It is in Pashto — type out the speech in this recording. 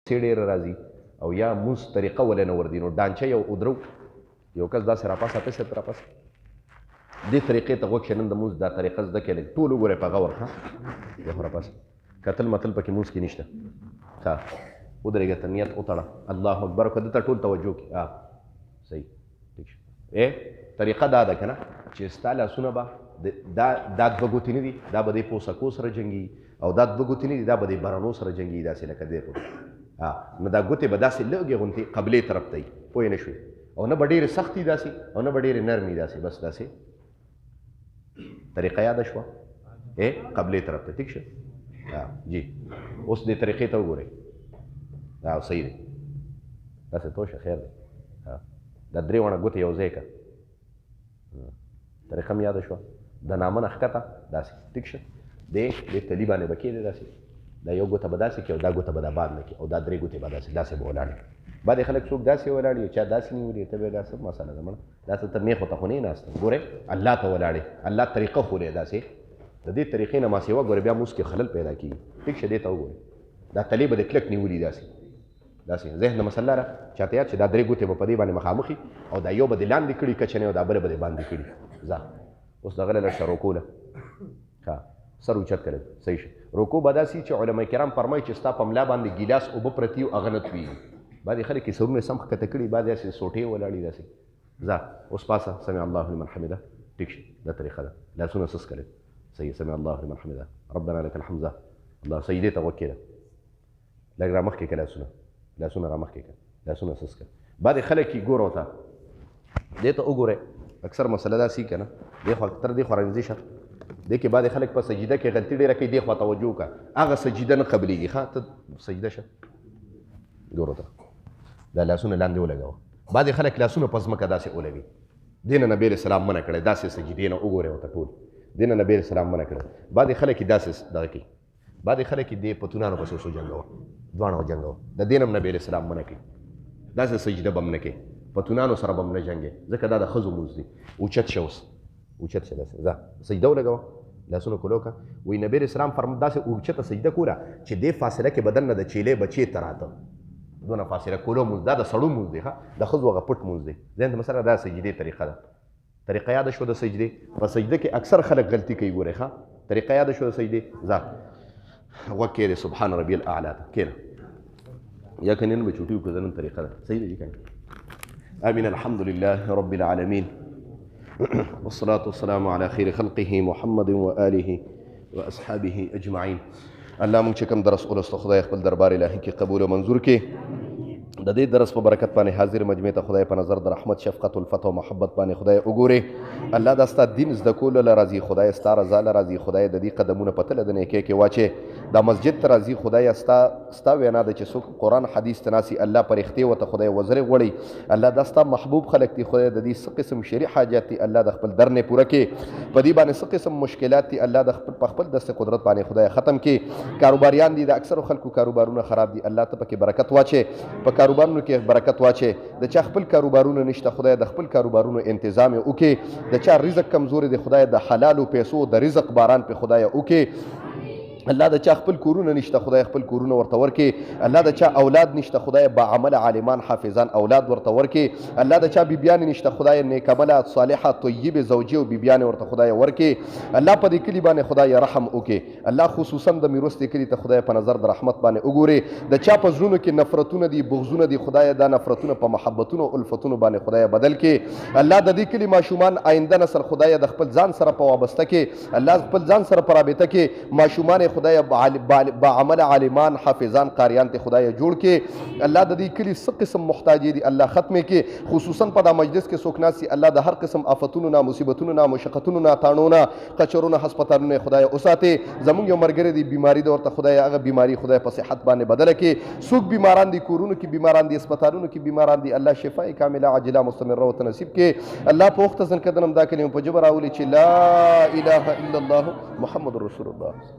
ډېره راځي او یا مونځ طریقه ولې نه ورځي نو ډانچه یو ودرو یو کس داسې راپاسه پسې راپاسه دې طریقې ته غوږ شه نن د مونځ دا طریقه زده کړې ټول وګورئ په غور ښه بیا خو راپاسه کتل متل پکې مونځ کې نشته ښه ودرېږه ته نیت وتړه الله اکبر وکړه دته ټول توجه کړي صحیح ټیک شو طریقه دا ده که نه چې ستا لاسونه به دا دوه ګوتې نه دي دا به دې پوسکو سره جنګي او دا دوه ګوتې نه دي دا به دې برنو سره جنګي داسې لکه دې نو دا ګوتې به داسې لږې غوندې قبلې طرف ته وي پوه نه شوې او نه به ډېرې سختې داسې او نه به ډېرې نرمې داسې بس داسې طریقه یاده شوه قبلې طرف ته ټیک شه جی اوس دې طریقې ته وګورئ صحیح دی داسې توشه خیر دی دا درې وړه ګوتې یو ځای کړه طریقه مې یاده شوه د نامه نه ښکته داسې ټیک شه دې تلي باندې به کېدې داسې دا یو ګوته به داسې کړي او دا ګوته به دا باد نه کړي او دا درې ګوتې به داسې به ولاړ وي بعضې خلک څوک داسې ولاړ وي چا داسې نیولي ته به دا څه مسله ده مړه داسې ته میخو ته خو نه ناسته ګورې الله ته ولاړې الله طریقه ښولې داسې د دې طریقې نه ما سیوا ګورې بیا مونځ کې خلل پیدا کېږي ټیک شه دې ته وګورې دا تلې به د کلک نیولي داسې ذهن د مسله را چاته یاد چې دا درې ګوتې به په دې باندې مخامخ وي او دا یو به دې لاندې کړي کچنې او دا بله به دې باندې کړي ځه اوس دغه له لږ رکوع له ښه سر اوچت کړی صحیح شه رکوع به داسې چې علما کرام فرمایي چې ستا په ملا باندې ګیلاس اوبه پرتي وي هغه نه تویږي بعضې خلک یې سرونه سم ښکته کړي بعضې داسې سوټې ولاړي داسې ځه اوس پاسه سمع الله لمن حمده ټیک شه دا طریقه ده لاسونه سس کړئ صحیح سمع الله لمن حمده ربنا لك الحمد الله سجدې ته غوږ کېږده لږ را مخکې کړه لاسونه را مخکې کړه لاسونه سس کړه بعضې خلک یې ګوره ورته دې ته وګورئ اکثر مسله داسې که نه دې خوا تر دې خوا رانږدې شه دې کې بعضې خلک په سجده کې غلطي ډېره کوي دې خوا توجه وکړه هغه سجده نه قبلېږي ښه ته سجده شه ګوره ته دا لاسونه لاندې ولګوه بعضې خلک لاسونه په ځمکه داسې ولګوي دې نه نبي علیه السلام منع کړی داسې سجدې نه وګورئ ورته ټول دې نه نبي علیه السلام منع کړی بعضې خلک یې داسې دغه کوي بعضې خلک یې دې پتونانو پسې اوسو جنګوه دواړه وجنګوه د دې نه هم نبي علیه السلام منع کوي داسې سجده به هم نه کوي پتونانو سره به هم نه جنګې ځکه دا د ښځو مونځ دی اوچت شه اوس اوچت شه داسې ځه سجده ولګوه لاسونه کولو که وایي نبي علیه السلام فرم داسې اوچته سجده کوله چې دې فاصله کې بدن نه د چیلې بچې ته راته دونه فاصله کولو مونځ دا د سړو مونځ دی ښه د ښځو هغه پټ مونځ دی ذهن ته مثلا دا سجدې طریقه ده طریقه یاده شوه د سجدې په سجده کې اکثر خلک غلطي کوي ګورئ ښه طریقه یاده شوه د سجدې ځه غوږ کېږدې سبحان ربي الاعلی ته کښېنه یا که نن به چوټي وکړو د نن طریقه ده صحیح ده که آمين الحمد لله رب العالمين والصلاة والسلام على خير خلقه محمد وآله وأصحابه أجمعين الله مونږ چې کوم درس ولوسته خدای خپل دربار الهي کې قبول او منظور کړي د دې درس په برکت باندې حاضر مجمع ته خدای په نظر د رحمت شفقت الفتح او محبت باندې خدای وګوري الله دا ستا دین زده کولو له راضي خدای ستا رضا له راضي خدای د دې قدمونه په تله د نیکۍ کې واچې دا مسجد ته راضي خدای ستا وینا ده چې څوک قرآن حدیث ته ناسي الله پرښتې ورته خدای وزرې غوړي الله دا ستا محبوب خلک دي خدای د دې څه قسم شرعي حاجات دي الله د خپل در نه پوره کړي په دې باندې څه قسم مشکلات دي الله د خپل په خپل دست قدرت باندې خدای ختم کړي کاروباریان دي د اکثرو خلکو کاروبارونه خراب دي الله ته پکې برکت واچې په کاروبارونو کې برکت واچې د چا خپل کاروبارونه نشته خدای د خپل کاروبارونو انتظام یې وکړي د چا رزق کمزوري دی خدای د حلالو پیسو د رزق باران په خدای وکړي الله د چا خپل کورونه نشته خدای خپل کورونه ورته ورکړي الله د چا اولاد نشته خدای با عمل عالمان حافظان اولاد ورته ورکړي الله د چا بیبیان نشته خدای نیک عمله صالحه طیبه زوجي او بیبیان ورته خدای ورکړي الله په دې کلي باندې خدای رحم وکړي الله خصوصا د میروستې کلي ته خدای په نظر د رحمت باندې وګوري د چا په زړونو کې نفرتونه دي بغضونه دي خدای دا نفرتونه په محبتونو او الفتونو باندې خدای بدل کړي الله د دې کلي ماشومان آینده نسل خدای د خپل ځان سره په وابسته کې الله خپل ځان سره په رابطه کې ماشومان خدای با عمل عالمان حافظان قاریان ته خدای جوړ کې الله د دې کلی څه قسم محتاجي دي الله ختمه کې خصوصا په دا مجلس کې څوک ناسي الله د هر قسم آفتونو نه مصیبتونو نه مشقتونو نه تاڼونو کچرونو هسپتالونو خدای اوساته زمونږ یو مرګري دي بیماری د ورته خدای هغه بیماری خدای په صحت باندې بدل کې څوک بیماران دي کورونو کې بیماران دي هسپتالونو کې بیماران دي الله شفای کامله عاجله مستمره او نصیب کې الله په وخت ځن کدنم دا کلمه په جبر راولي چې لا اله الا الله محمد رسول الله